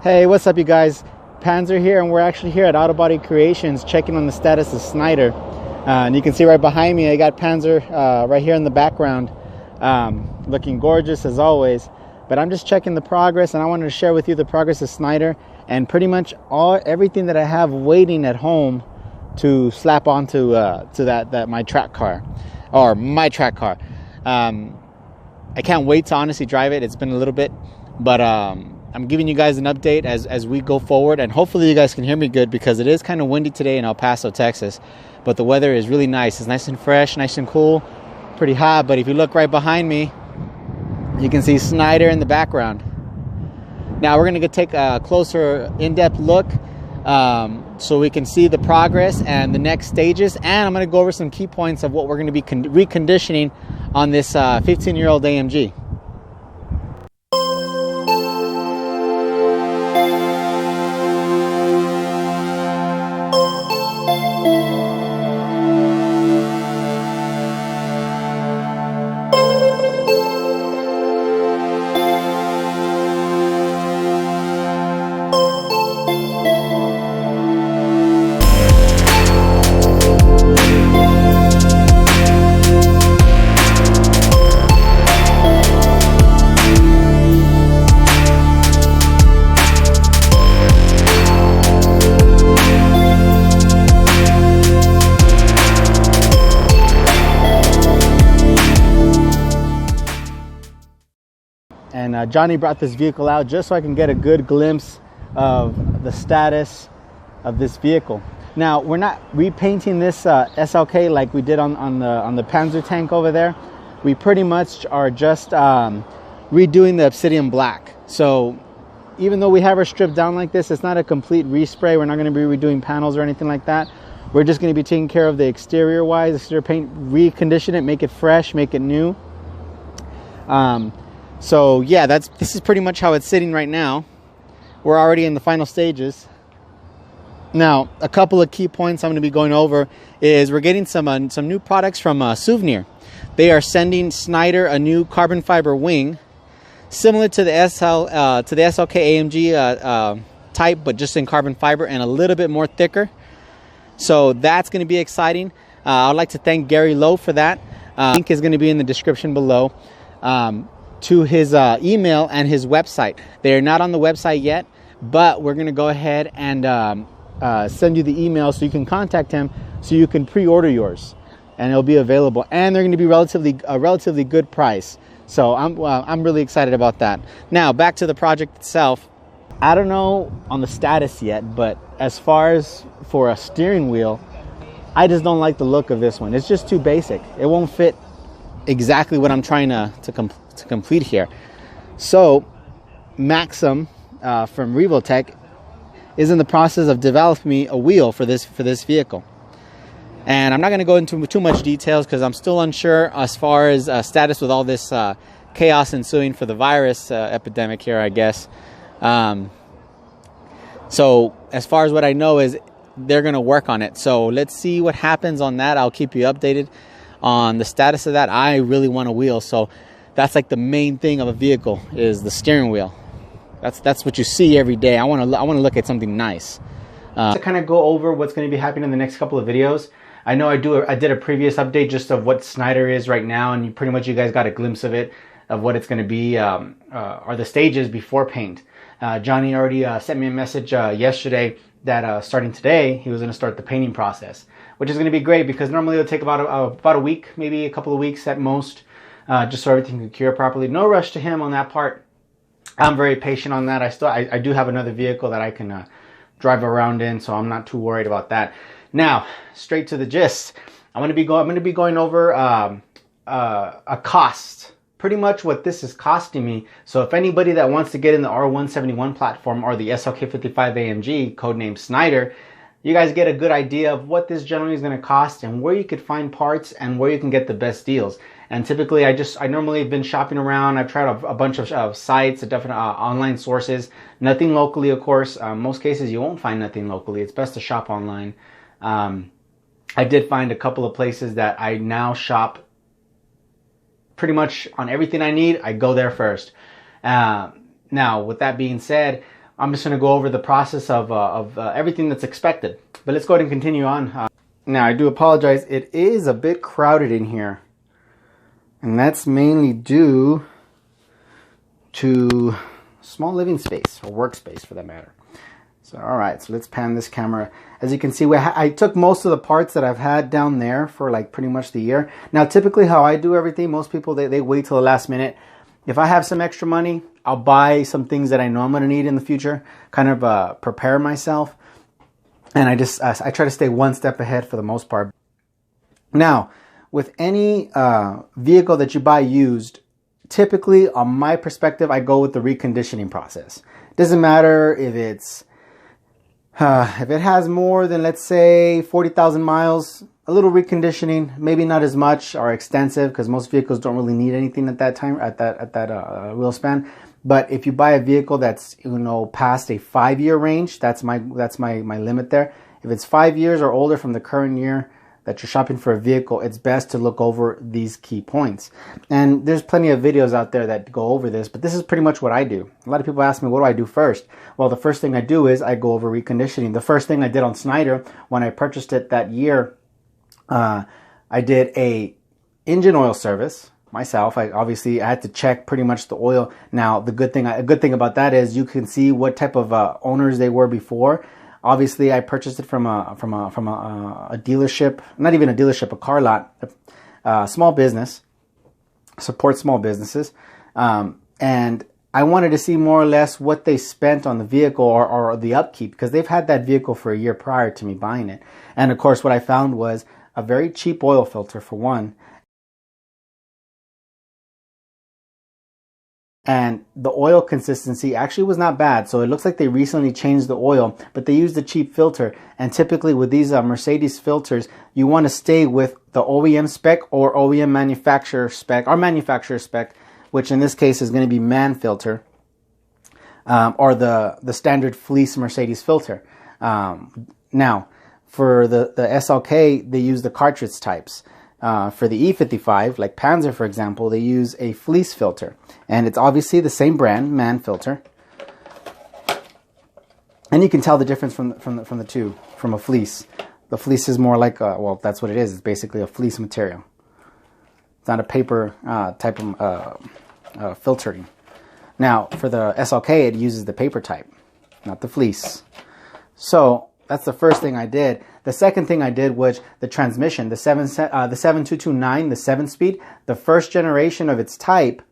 Hey, what's up you guys? Panzer here, and we're actually here at Auto Body Creations checking on the status of Schneider. And you can see right behind me I got Panzer right here in the background, looking gorgeous as always. But I'm just checking the progress, and I wanted to share with you the progress of Schneider and pretty much everything that I have waiting at home to slap onto that my track car. I can't wait to honestly drive it. It's been a little bit, but I'm giving you guys an update as we go forward, and hopefully you guys can hear me good because it is kind of windy today in El Paso, Texas, but the weather is really nice. It's nice and fresh, nice and cool, pretty hot. But if you look right behind me, you can see Schneider in the background. Now we're gonna take a closer, in-depth look so we can see the progress and the next stages, and I'm gonna go over some key points of what we're gonna be reconditioning on this 15-year-old AMG. And Johnny brought this vehicle out just so I can get a good glimpse of the status of this vehicle. Now, we're not repainting this SLK like we did on the Panzer tank over there. We pretty much are just redoing the obsidian black. So even though we have her stripped down like this, it's not a complete respray. We're not going to be redoing panels or anything like that. We're just going to be taking care of the exterior paint, recondition it, make it fresh, make it new. So yeah, this is pretty much how it's sitting right now. We're already in the final stages. Now, a couple of key points I'm going to be going over is we're getting some new products from SUVNEER. They are sending Schneider a new carbon fiber wing, similar to the SLK AMG type, but just in carbon fiber and a little bit more thicker. So that's going to be exciting. I'd like to thank Gary Lowe for that. Link is going to be in the description below. To his email and his website. They are not on the website yet, but we're going to go ahead and send you the email so you can contact him so you can pre-order yours, and it'll be available. And they're going to be a relatively good price. So I'm really excited about that. Now back to the project itself. I don't know on the status yet, but as far as for a steering wheel, I just don't like the look of this one. It's just too basic. It won't fit exactly what I'm trying to complete here. So Maxim from Revotech is in the process of developing me a wheel for this vehicle, and I'm not going to go into too much details because I'm still unsure as far as status with all this chaos ensuing for the virus epidemic here, I guess. So as far as what I know is they're going to work on it, so let's see what happens on that. I'll keep you updated on the status of that. I really want a wheel, so that's like the main thing of a vehicle is the steering wheel. That's what you see every day. I want to look at something nice. To kind of go over what's going to be happening in the next couple of videos. I know I did a previous update just of what Schneider is right now, and you guys got a glimpse of it, of what it's going to be, are the stages before paint. Johnny already sent me a message yesterday that starting today he was going to start the painting process, which is going to be great because normally it'll take about a week, maybe a couple of weeks at most. Just so everything can cure properly. No rush to him on that part. I'm very patient on that. I do have another vehicle that I can drive around in, so I'm not too worried about that. Now, straight to the gist. I'm going to be going over a cost. Pretty much what this is costing me. So if anybody that wants to get in the R171 platform or the SLK55 AMG, codenamed Schneider, you guys get a good idea of what this generally is going to cost and where you could find parts and where you can get the best deals. And typically, I normally have been shopping around. I've tried a bunch of sites, different online sources. Nothing locally, of course. Most cases, you won't find nothing locally. It's best to shop online. I did find a couple of places that I now shop pretty much on everything I need. I go there first. Now, with that being said, I'm just going to go over the process of everything that's expected. But let's go ahead and continue on. Now, I do apologize. It is a bit crowded in here. And that's mainly due to small living space, or workspace for that matter. So, all right, so let's pan this camera. As you can see, I took most of the parts that I've had down there for like pretty much the year. Now, typically how I do everything, most people, they wait till the last minute. If I have some extra money, I'll buy some things that I know I'm going to need in the future, kind of prepare myself. And I try to stay one step ahead for the most part. Now, with any vehicle that you buy used, typically, on my perspective, I go with the reconditioning process. It doesn't matter if if it has more than, let's say, 40,000 miles, a little reconditioning, maybe not as much or extensive, because most vehicles don't really need anything at that time, at that wheel span. But if you buy a vehicle that's, you know, past a 5-year range, that's my limit there. If it's 5 years or older from the current year that you're shopping for a vehicle, it's best to look over these key points. And there's plenty of videos out there that go over this, but this is pretty much what I do. A lot of people ask me, what do I do first? Well, the first thing I do is I go over reconditioning. The first thing I did on Schneider when I purchased it that year, I did a engine oil service myself. I had to check pretty much the oil. Now, a good thing about that is you can see what type of owners they were before. Obviously, I purchased it from a dealership, not even a dealership, a car lot, a small business, support small businesses, and I wanted to see more or less what they spent on the vehicle or the upkeep, because they've had that vehicle for a year prior to me buying it. And of course, what I found was a very cheap oil filter for one. And the oil consistency actually was not bad. So it looks like they recently changed the oil, but they used a cheap filter. And typically with these Mercedes filters, you want to stay with the OEM spec or OEM manufacturer spec, or manufacturer spec, which in this case is going to be MAN filter, or the standard fleece Mercedes filter. Now, for the SLK, they use the cartridge types. For the E55, like Panzer, for example, they use a fleece filter. And it's obviously the same brand, MAN filter. And you can tell the difference from the two, from a fleece. The fleece is more like, well, that's what it is. It's basically a fleece material. It's not a paper type of filtering. Now, for the SLK, it uses the paper type, not the fleece. So that's the first thing I did. The second thing I did was the transmission, the 7229, the 7-speed, the first generation of its type.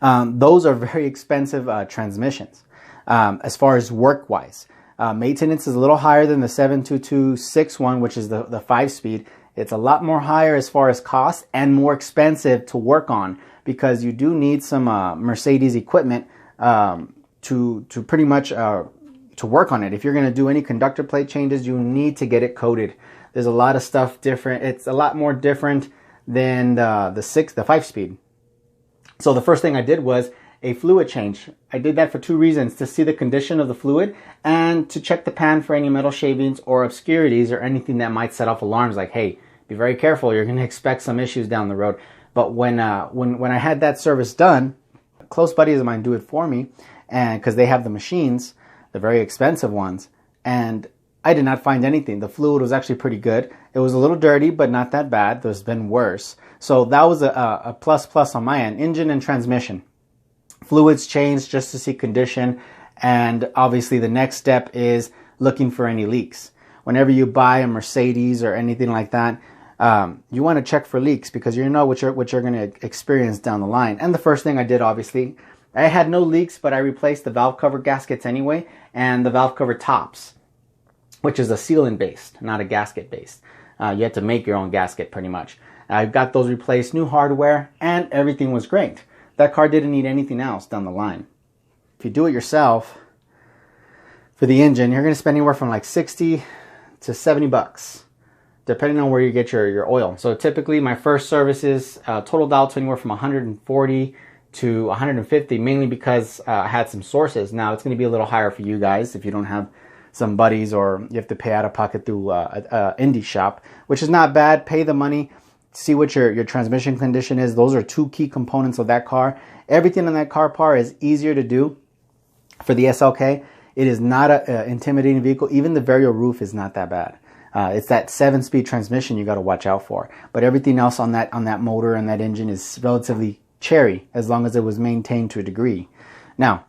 Those are very expensive transmissions as far as work-wise. Maintenance is a little higher than the 72261, which is the 5-speed. It's a lot more higher as far as cost and more expensive to work on, because you do need some Mercedes equipment to pretty much to work on it. If you're going to do any conductor plate changes, you need to get it coated. There's a lot of stuff different. It's a lot more different than the 5-speed. So the first thing I did was a fluid change. I did that for two reasons: to see the condition of the fluid and to check the pan for any metal shavings or obscurities or anything that might set off alarms like, hey, be very careful, you're going to expect some issues down the road. But when I had that service done, close buddies of mine do it for me, and because they have the machines, the very expensive ones, and I did not find anything. The fluid was actually pretty good. It was a little dirty, but not that bad. There's been worse. So that was a plus on my end. Engine and transmission. Fluids changed just to see condition, and obviously the next step is looking for any leaks. Whenever you buy a Mercedes or anything like that, you want to check for leaks, because you know what you're going to experience down the line. And the first thing I did, obviously, I had no leaks, but I replaced the valve cover gaskets anyway, and the valve cover tops, which is a sealant based, not a gasket based. You had to make your own gasket pretty much. I got those replaced, new hardware, and everything was great. That car didn't need anything else down the line. If you do it yourself, for the engine, you're going to spend anywhere from like 60 to 70 bucks, depending on where you get your oil. So typically my first services totaled out to anywhere from 140 to 150, mainly because I had some sources. Now it's going to be a little higher for you guys if you don't have some buddies, or you have to pay out of pocket through a indie shop, which is not bad. Pay the money, see what your transmission condition is. Those are two key components of that car. Everything on that car part is easier to do, For the SLK, it is not an intimidating vehicle. Even the Vario roof is not that bad. It's that 7-speed transmission you got to watch out for. But everything else on that motor and that engine is relatively cherry, as long as it was maintained to a degree. Now,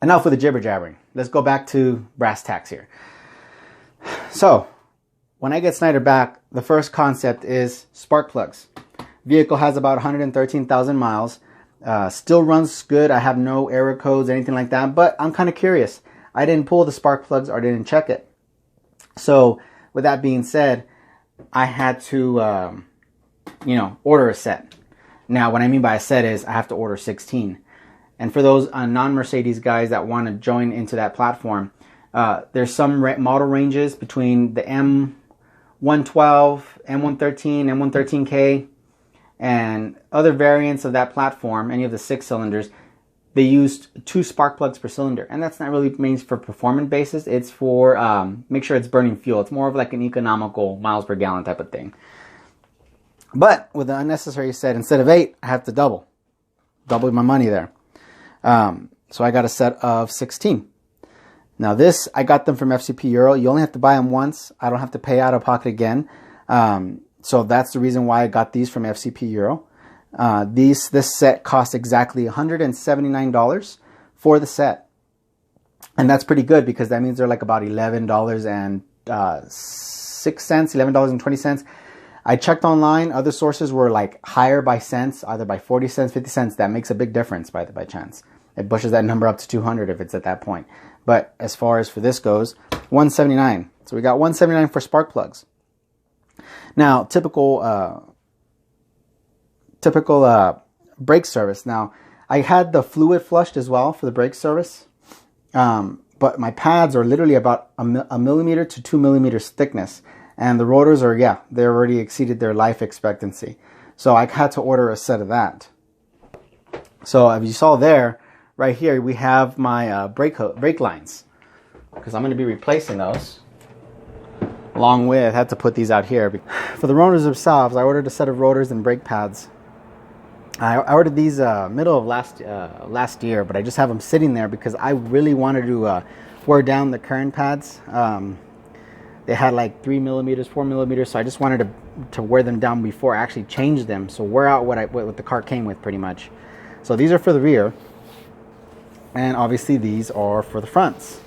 enough with the jibber jabbering. Let's go back to brass tacks here. So, when I get Schneider back, the first concept is spark plugs. Vehicle has about 113,000 miles. Still runs good. I have no error codes, anything like that. But I'm kind of curious. I didn't pull the spark plugs or didn't check it. So, with that being said, I had to, order a set. Now, what I mean by a set is I have to order 16. And for those non-Mercedes guys that want to join into that platform, there's some model ranges between the M112, M113, M113K, and other variants of that platform, any of the 6-cylinders. They used 2 spark plugs per cylinder. And that's not really means for performance basis. It's for make sure it's burning fuel. It's more of like an economical miles per gallon type of thing. But with the unnecessary set, instead of 8, I have to double my money there. So I got a set of 16. Now this, I got them from FCP Euro. You only have to buy them once. I don't have to pay out of pocket again. So that's the reason why I got these from FCP Euro. This set costs exactly $179 for the set. And that's pretty good because that means they're like about $11.06, $11.20. I checked online. Other sources were like higher by cents, either by 40 cents, 50 cents. That makes a big difference by chance. It pushes that number up to 200 if it's at that point. But as far as for this goes, $179. So we got $179 for spark plugs. Now, typical brake service. Now, I had the fluid flushed as well for the brake service. But my pads are literally about a millimeter to 2 millimeters thickness. And the rotors are, they already exceeded their life expectancy. So I had to order a set of that. So as you saw there, right here, we have my brake lines. Because I'm going to be replacing those. Along with, I had to put these out here. For the rotors themselves, I ordered a set of rotors and brake pads. I ordered these middle of last year, but I just have them sitting there because I really wanted to wear down the current pads. They had like 3 millimeters, 4 millimeters, so I just wanted to wear them down before I actually changed them. So wear out what the car came with pretty much. So these are for the rear, and obviously these are for the fronts.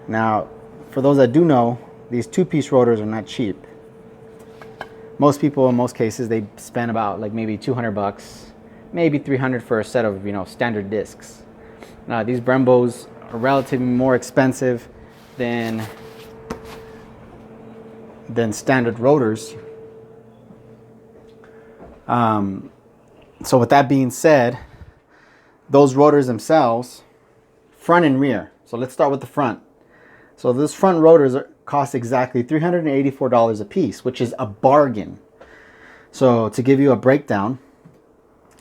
Now, for those that do know, these 2-piece rotors are not cheap. Most people, in most cases, they spend about like maybe $200, maybe $300 for a set of standard discs. Now these Brembos are relatively more expensive than standard rotors. So with that being said, those rotors themselves, front and rear. So let's start with the front. So those front rotors cost exactly $384 a piece, which is a bargain. So to give you a breakdown,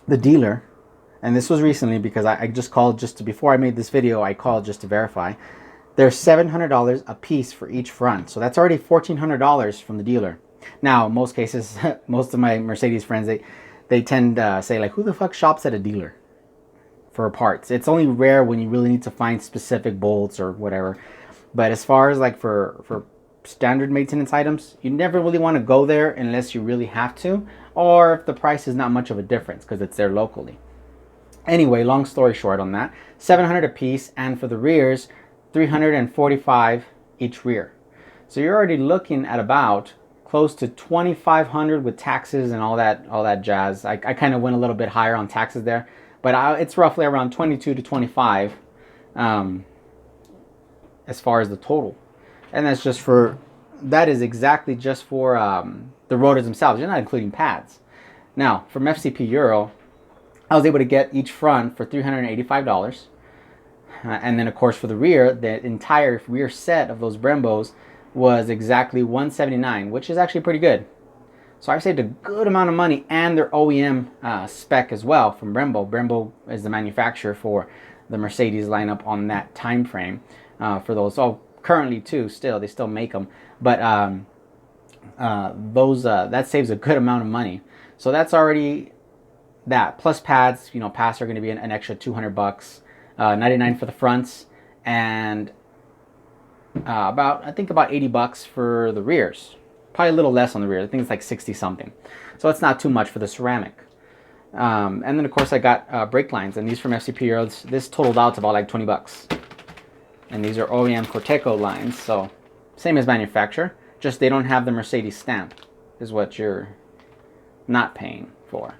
the dealer, and this was recently because I just called before I made this video, I called just to verify. They're $700 a piece for each front. So that's already $1,400 from the dealer. Now, in most cases, most of my Mercedes friends, they tend to say like, who the fuck shops at a dealer for parts? It's only rare when you really need to find specific bolts or whatever. But as far as like for standard maintenance items, you never really want to go there unless you really have to, or if the price is not much of a difference because it's there locally. Anyway, long story short on that, $700 a piece, and for the rears, $345 each rear. So you're already looking at about close to $2,500 with taxes and all that jazz. I kind of went a little bit higher on taxes there, but it's roughly around $22 to $25 as far as the total. And that's just that is exactly just for the rotors themselves. You're not including pads. Now, from FCP Euro, I was able to get each front for $385. And then, of course, for the rear, the entire rear set of those Brembos was exactly $179, which is actually pretty good. So I saved a good amount of money, and their OEM spec as well from Brembo. Brembo is the manufacturer for the Mercedes lineup on that time frame for those. Oh, currently too, they still make them, but that saves a good amount of money. So that's already that. Plus pads, pads are going to be an extra $200. $99 for the fronts, and I think about $80 for the rears. Probably a little less on the rear. I think it's like 60 something. So it's not too much for the ceramic. And then of course I got brake lines, and these from FCPEuros. This totaled out to about like $20. And these are OEM Corteco lines, so same as manufacturer, just they don't have the Mercedes stamp, is what you're not paying for.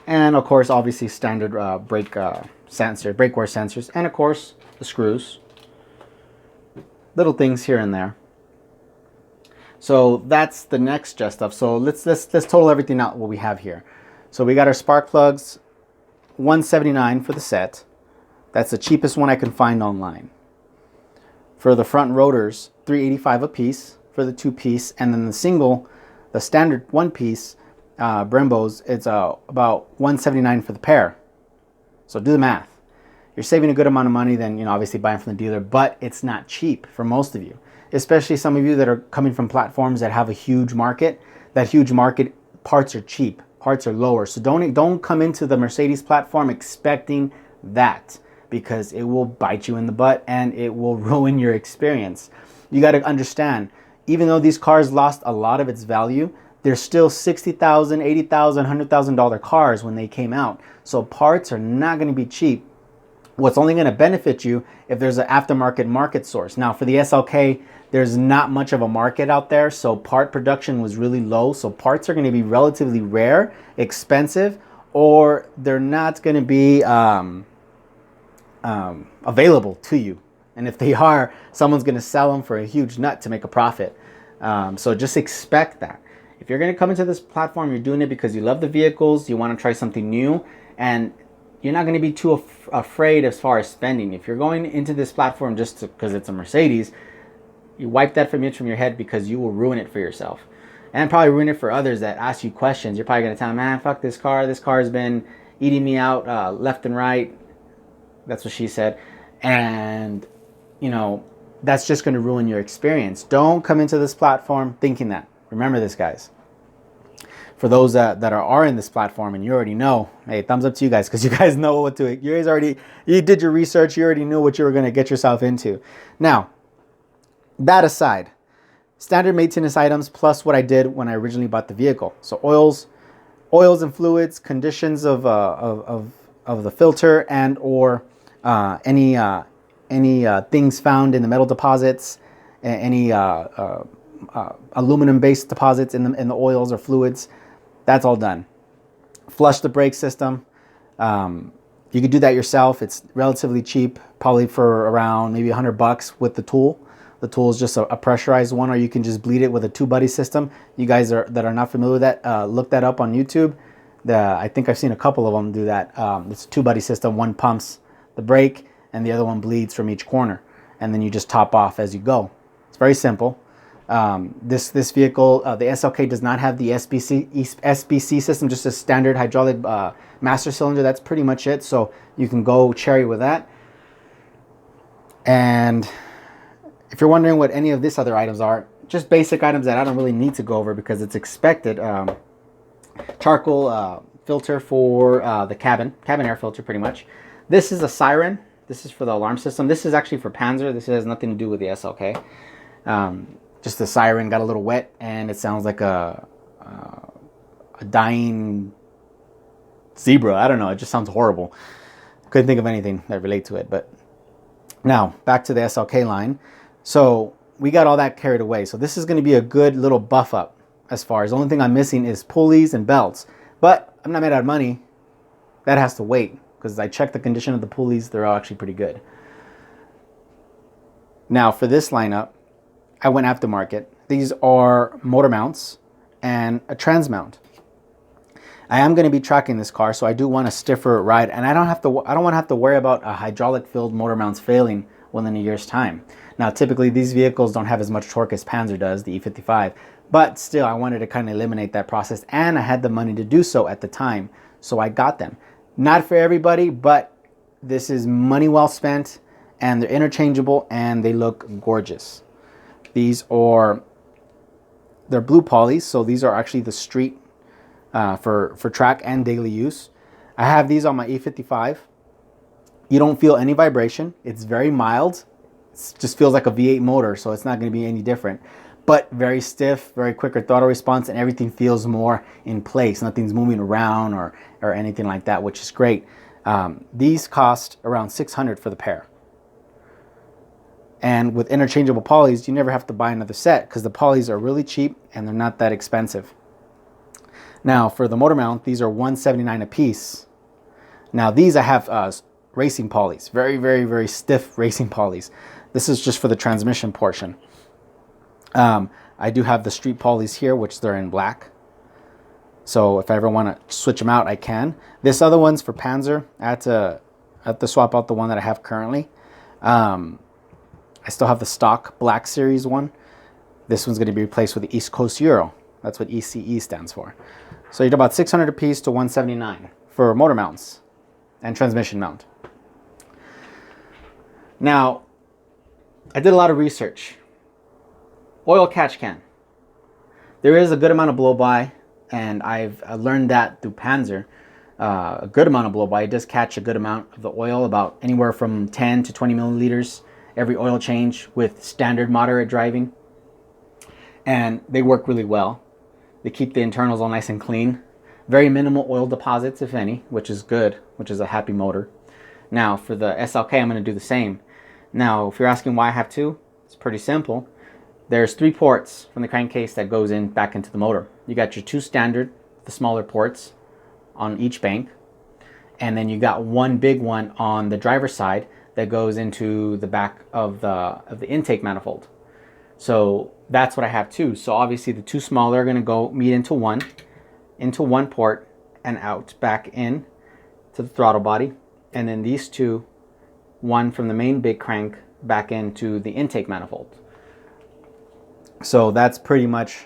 And of course, obviously standard brake sensor, brake wear sensors, and of course the screws, little things here and there. So that's the next just stuff. So let's total everything out what we have here. So we got our spark plugs, $179 for the set. That's the cheapest one I can find online. For the front rotors, $385 a piece for the 2-piece, and then the single, the standard 1-piece Brembos, it's about $179 for the pair. So do the math. You're saving a good amount of money than, you know, obviously buying from the dealer, but it's not cheap for most of you, especially some of you that are coming from platforms that have a huge market. That huge market, parts are cheap, parts are lower. So don't come into the Mercedes platform expecting that, because it will bite you in the butt and it will ruin your experience. You got to understand, even though these cars lost a lot of its value, they're still $60,000, $80,000, $100,000 cars when they came out. So parts are not going to be cheap. What's only going to benefit you if there's an aftermarket market source. Now for the SLK, there's not much of a market out there, so part production was really low. So parts are going to be relatively rare, expensive, or they're not going to be available to you. And if they are, someone's going to sell them for a huge nut to make a profit. So just expect that. If you're going to come into this platform, you're doing it because you love the vehicles, you want to try something new, and you're not going to be too afraid as far as spending. If you're going into this platform just because it's a Mercedes, you wipe that from your head, because you will ruin it for yourself. And probably ruin it for others that ask you questions. You're probably going to tell them, man, fuck this car. This car has been eating me out left and right. That's what she said. And, you know, that's just going to ruin your experience. Don't come into this platform thinking that. Remember this, guys. For those that are in this platform and you already know, hey, thumbs up to you guys, because you guys know what to, you did your research, you already knew what you were going to get yourself into. Now, that aside, standard maintenance items plus what I did when I originally bought the vehicle. So oils and fluids, conditions of the filter, and or any things found in the metal deposits, any aluminum-based deposits in the oils or fluids. That's all done. Flush the brake system. You could do that yourself. It's relatively cheap, probably for around maybe $100 with the tool. The tool is just a pressurized one, or you can just bleed it with a two-buddy system. You guys that are not familiar with that, look that up on YouTube. I think I've seen a couple of them do that. It's a two-buddy system. One pumps the brake and the other one bleeds from each corner, and then you just top off as you go. It's very simple. This vehicle, the SLK, does not have the SBC system, just a standard hydraulic master cylinder. That's pretty much it. So you can go cherry with that. And if you're wondering what any of these other items are, just basic items that I don't really need to go over because it's expected. Charcoal filter for the cabin air filter, pretty much. This is a siren. This is for the alarm system. This is actually for Panzer. This has nothing to do with the SLK. Just the siren got a little wet and it sounds like a dying zebra. I don't know. It just sounds horrible. Couldn't think of anything that relate to it. But now back to the SLK line. So we got all that carried away. So this is going to be a good little buff up as far as the only thing I'm missing is pulleys and belts. But I'm not made out of money. That has to wait because I checked the condition of the pulleys. They're all actually pretty good. Now for this lineup, I went aftermarket. These are motor mounts and a trans mount. I am going to be tracking this car, so I do want a stiffer ride, and I don't want to have to worry about a hydraulic filled motor mounts failing within a year's time. Now, typically these vehicles don't have as much torque as Panzer does, the E55, but still I wanted to kind of eliminate that process, and I had the money to do so at the time, so I got them. Not for everybody, but this is money well spent, and they're interchangeable and they look gorgeous. These are, they're blue polys, so these are actually the street for track and daily use. I have these on my E55. You don't feel any vibration. It's very mild. It just feels like a V8 motor, so it's not going to be any different. But very stiff, very quicker throttle response, and everything feels more in place. Nothing's moving around or anything like that, which is great. These cost around $600 for the pair. And with interchangeable polys, you never have to buy another set because the polys are really cheap and they're not that expensive. Now for the motor mount, these are $179 a piece. Now these I have racing polys, very, very, very stiff racing polys. This is just for the transmission portion. I do have the street polys here, which they're in black. So if I ever want to switch them out, I can. This other one's for Panzer. I have to swap out the one that I have currently. I still have the stock Black Series one. This one's going to be replaced with the EastCoastEuros. That's what ECE stands for. So you're about $600 a piece to $179 for motor mounts and transmission mount. Now, I did a lot of research. Oil catch can. There is a good amount of blow-by, and I've learned that through Panzer. A good amount of blow-by. It does catch a good amount of the oil, about anywhere from 10 to 20 milliliters every oil change with standard moderate driving. And they work really well. They keep the internals all nice and clean. Very minimal oil deposits, if any, which is good, which is a happy motor. Now, for the SLK, I'm going to do the same. Now, if you're asking why I have two, it's pretty simple. There's 3 ports from the crankcase that goes in back into the motor. You got your 2 standard, the smaller ports on each bank. And then you got one big one on the driver's side that goes into the back of the intake manifold. So that's what I have too. So obviously the 2 smaller are going to go meet into one port and out back in to the throttle body. And then these 2, one from the main big crank back into the intake manifold. So that's pretty much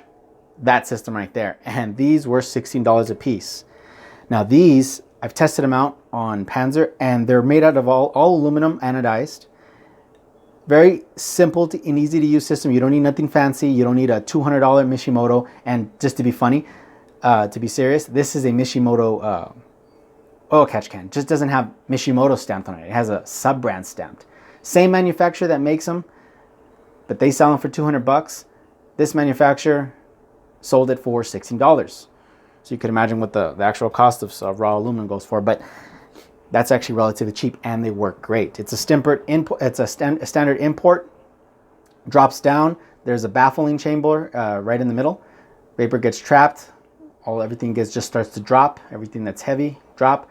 that system right there. And these were $16 a piece. Now these, I've tested them out on Panzer, and they're made out of all aluminum anodized. Very simple and easy to use system. You don't need nothing fancy. You don't need a $200 Mishimoto. And just to be funny, to be serious, this is a Mishimoto oil catch can. Just doesn't have Mishimoto stamped on it. It has a sub-brand stamped. Same manufacturer that makes them, but they sell them for 200 bucks. This manufacturer sold it for $16. So you can imagine what the actual cost of raw aluminum goes for, but that's actually relatively cheap and they work great. It's a standard import, drops down. There's a baffling chamber right in the middle. Vapor gets trapped. Everything just starts to drop. Everything that's heavy, drop.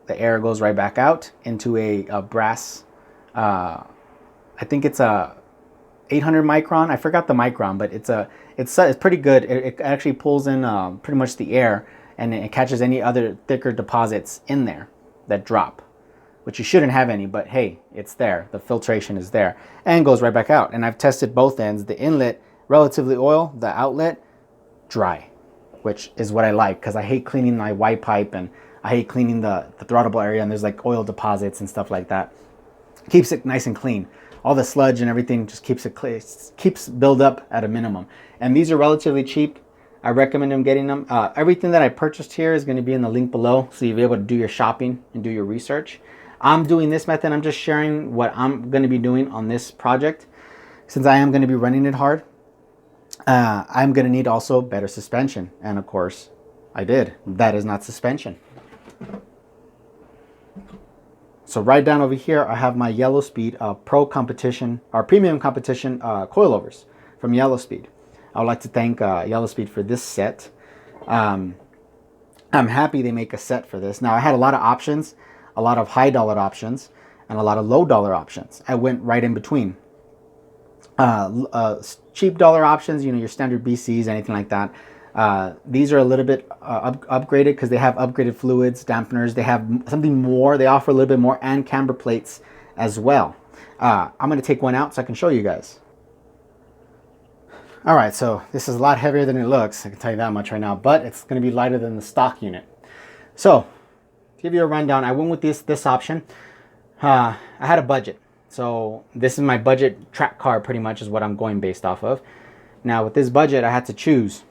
The air goes right back out into a brass, I think it's a 800 micron. I forgot the micron, but it's pretty good. It actually pulls in pretty much the air, and it catches any other thicker deposits in there that drop, which you shouldn't have any, but hey, it's there. The filtration is there and goes right back out. And I've tested both ends. The inlet, relatively oil. The outlet, dry, which is what I like because I hate cleaning my Y pipe and I hate cleaning the throttable area, and there's like oil deposits and stuff like that. Keeps it nice and clean. All the sludge and everything just keeps it clean, keeps build up at a minimum. And these are relatively cheap. I recommend them getting them. Everything that I purchased here is going to be in the link below, so you'll be able to do your shopping and do your research. I'm doing this method. I'm just sharing what I'm going to be doing on this project. Since I am going to be running it hard, I'm going to need also better suspension. And of course, I did. That is not suspension. So right down over here, I have my Yellow Speed Pro Competition, or Premium Competition coilovers from Yellow Speed. I would like to thank Yellow Speed for this set. I'm happy they make a set for this. Now, I had a lot of options, a lot of high dollar options, and a lot of low dollar options. I went right in between. Cheap dollar options, you know, your standard BCs, anything like that. These are a little bit upgraded because they have upgraded fluids, dampeners. They have something more. They offer a little bit more, and camber plates as well. I'm going to take one out so I can show you guys. All right, so this is a lot heavier than it looks. I can tell you that much right now, but it's going to be lighter than the stock unit. So to give you a rundown, I went with this option. I had a budget. So this is my budget track car, pretty much is what I'm going based off of. Now with this budget, I had to choose.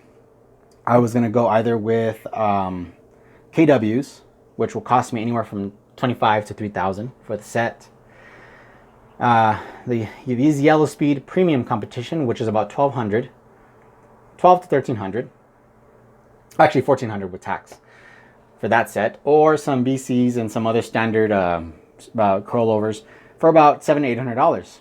I was going to go either with KWs, which will cost me anywhere from $25 to $3,000 for the set. These Yellow Speed Premium Competition, which is about $1,200, $1,200 to $1,300, actually $1,400 with tax for that set, or some BCs and some other standard coilovers for about $700 to $800.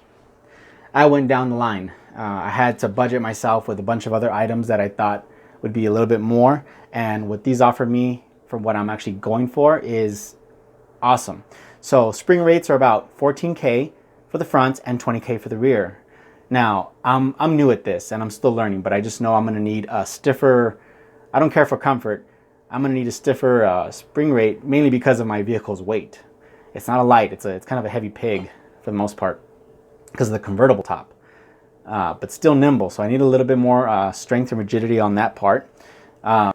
I went down the line. I had to budget myself with a bunch of other items that I thought would be a little bit more, and what these offered me for what I'm actually going for is awesome. So spring rates are about 14K for the front and 20K for the rear. Now, I'm new at this and I'm still learning, but I just know I'm going to need a stiffer, I don't care for comfort, I'm going to need a stiffer spring rate, mainly because of my vehicle's weight. It's not a light, it's kind of a heavy pig for the most part because of the convertible top, but still nimble. So I need a little bit more strength and rigidity on that part. Now,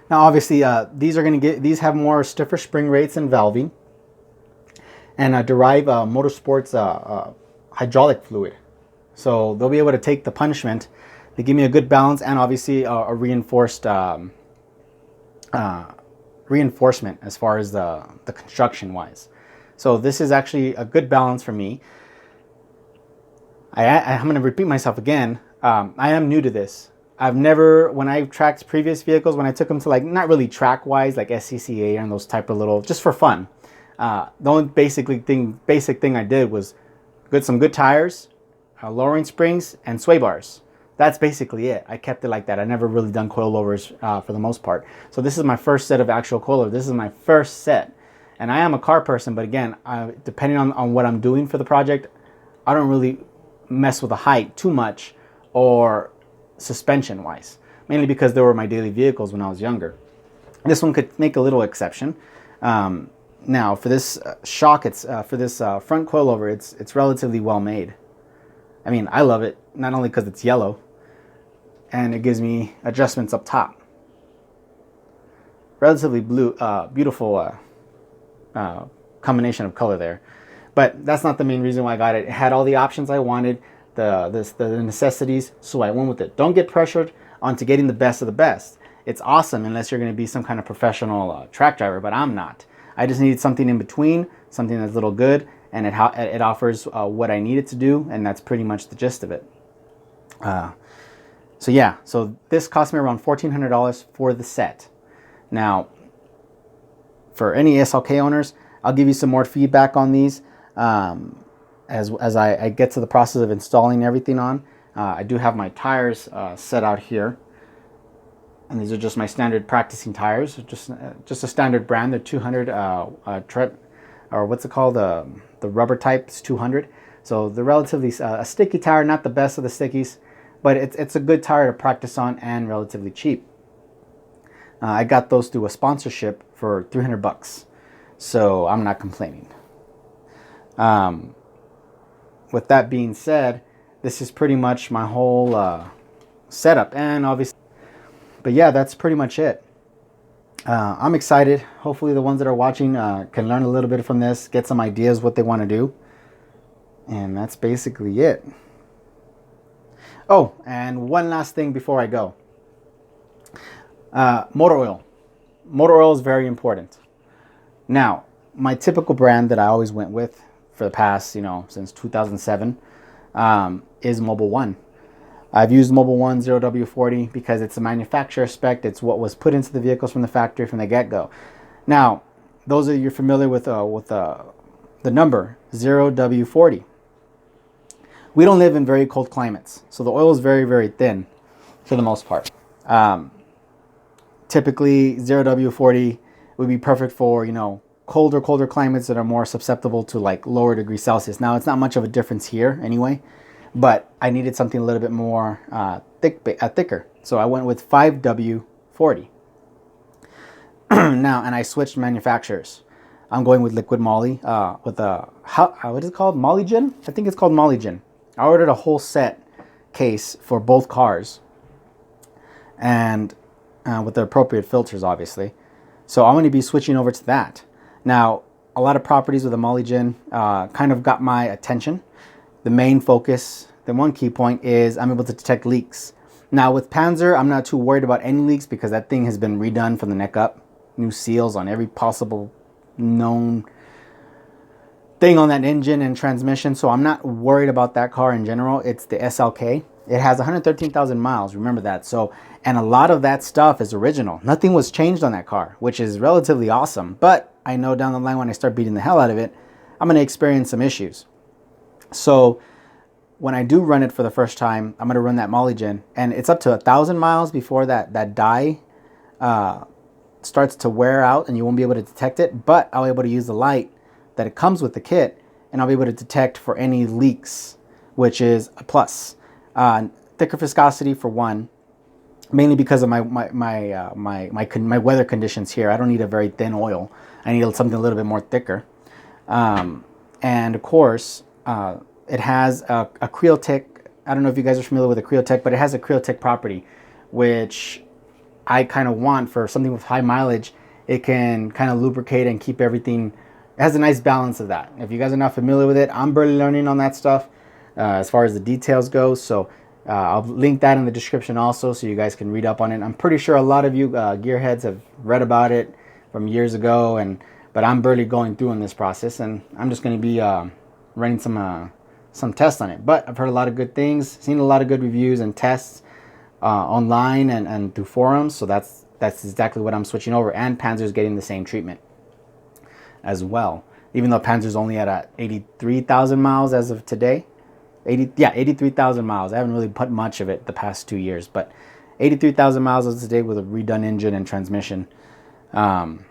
obviously, these have more stiffer spring rates and valving, and derive motorsports hydraulic fluid. So they'll be able to take the punishment. They give me a good balance and obviously a reinforced reinforcement as far as the construction wise. So this is actually a good balance for me. I'm going to repeat myself again. I am new to this. I've never, when I tracked previous vehicles, when I took them to like, not really track wise, like SCCA and those type of little, just for fun. The only basic thing I did was some good tires, lowering springs, and sway bars. That's basically it. I kept it like that. I never really done coilovers for the most part. So this is my first set of actual coilovers. This is my first set. And I am a car person, but again, depending on what I'm doing for the project, I don't really mess with the height too much or suspension wise, mainly because they were my daily vehicles when I was younger. This one could make a little exception. Now for this shock, for this front coilover, it's relatively well made. I mean, I love it, not only because it's yellow and it gives me adjustments up top. Relatively beautiful combination of color there. But that's not the main reason why I got it. It had all the options I wanted, the necessities, so I went with it. Don't get pressured onto getting the best of the best. It's awesome unless you're going to be some kind of professional track driver, but I'm not. I just needed something in between, something that's a little good, and it offers what I needed to do, and that's pretty much the gist of it. So yeah, so this cost me around $1,400 for the set. Now, for any SLK owners, I'll give you some more feedback on these as I get to the process of installing everything on. I do have my tires set out here, and these are just my standard practicing tires, just a standard brand. They're 200 or what's it called, the rubber type. It's 200, so they're relatively a sticky tire, not the best of the stickies, but it's a good tire to practice on and relatively cheap. I got those through a sponsorship for $300, so I'm not complaining. With that being said, this is pretty much my whole setup, and obviously, but yeah, that's pretty much it. I'm excited. Hopefully the ones that are watching can learn a little bit from this, get some ideas what they want to do, and that's basically it. Oh, and one last thing before I go. Motor oil. Motor oil is very important. Now, my typical brand that I always went with for the past, since 2007 is Mobil 1. I've used Mobil 1 0W40 because it's a manufacturer spec. It's what was put into the vehicles from the factory from the get-go. Now, those of you familiar with the number 0W40, we don't live in very cold climates, so the oil is very, very thin for the most part. Typically, 0W40 would be perfect for, colder climates that are more susceptible to like lower degrees Celsius. Now, it's not much of a difference here anyway, but I needed something a little bit more thicker. So I went with 5W40. Now, and I switched manufacturers. I'm going with Liquid Moly with what is it called? Molygen? I think it's called Molygen. I ordered a whole set case for both cars, and with the appropriate filters, obviously. So I'm going to be switching over to that. Now, a lot of properties with the Molygen kind of got my attention. The main focus, the one key point is I'm able to detect leaks. Now with Panzer, I'm not too worried about any leaks because that thing has been redone from the neck up. New seals on every possible known thing on that engine and transmission, so I'm not worried about that car in general. It's the SLK. It has 113,000 miles, remember that. So, and a lot of that stuff is original. Nothing was changed on that car, which is relatively awesome. But I know down the line when I start beating the hell out of it, I'm going to experience some issues. So when I do run it for the first time, I'm going to run that Molygen, and it's up to 1,000 miles before that dye starts to wear out and you won't be able to detect it. But I'll be able to use the light that it comes with the kit, and I'll be able to detect for any leaks, which is a plus. Thicker viscosity for one, mainly because of my weather conditions here. I don't need a very thin oil. I need something a little bit more thicker. And of course, it has a Creotech. I don't know if you guys are familiar with a Creotech, but it has a Creotech property, which I kind of want for something with high mileage. It can kind of lubricate and keep everything. It has a nice balance of that. If you guys are not familiar with it, I'm barely learning on that stuff as far as the details go. So I'll link that in the description also, so you guys can read up on it. I'm pretty sure a lot of you gearheads have read about it from years ago, but I'm barely going through in this process, and I'm just going to be running some tests on it. But I've heard a lot of good things, seen a lot of good reviews and tests online and through forums. So that's exactly what I'm switching over. And Panzer's getting the same treatment as well, even though Panzer's only at 83,000 miles as of today. 83,000 miles. I haven't really put much of it the past 2 years, but 83,000 miles as of today with a redone engine and transmission. But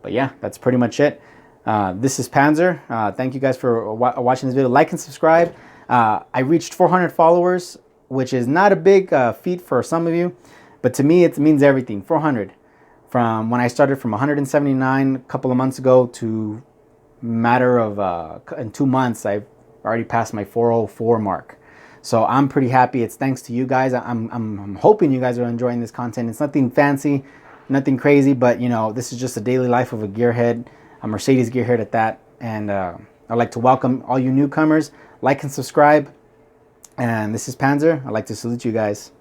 yeah, that's pretty much it. This is Panzer. Thank you guys for watching this video. Like and subscribe. I reached 400 followers, which is not a big feat for some of you, but to me it means everything. 400. From when I started from 179 a couple of months ago to matter of in 2 months, I've already passed my 404 mark. So I'm pretty happy. It's thanks to you guys. I'm hoping you guys are enjoying this content. It's nothing fancy, nothing crazy, but you know, this is just a daily life of a gearhead, a Mercedes gearhead at that. And I'd like to welcome all you newcomers. Like and subscribe. And this is Panzer. I'd like to salute you guys.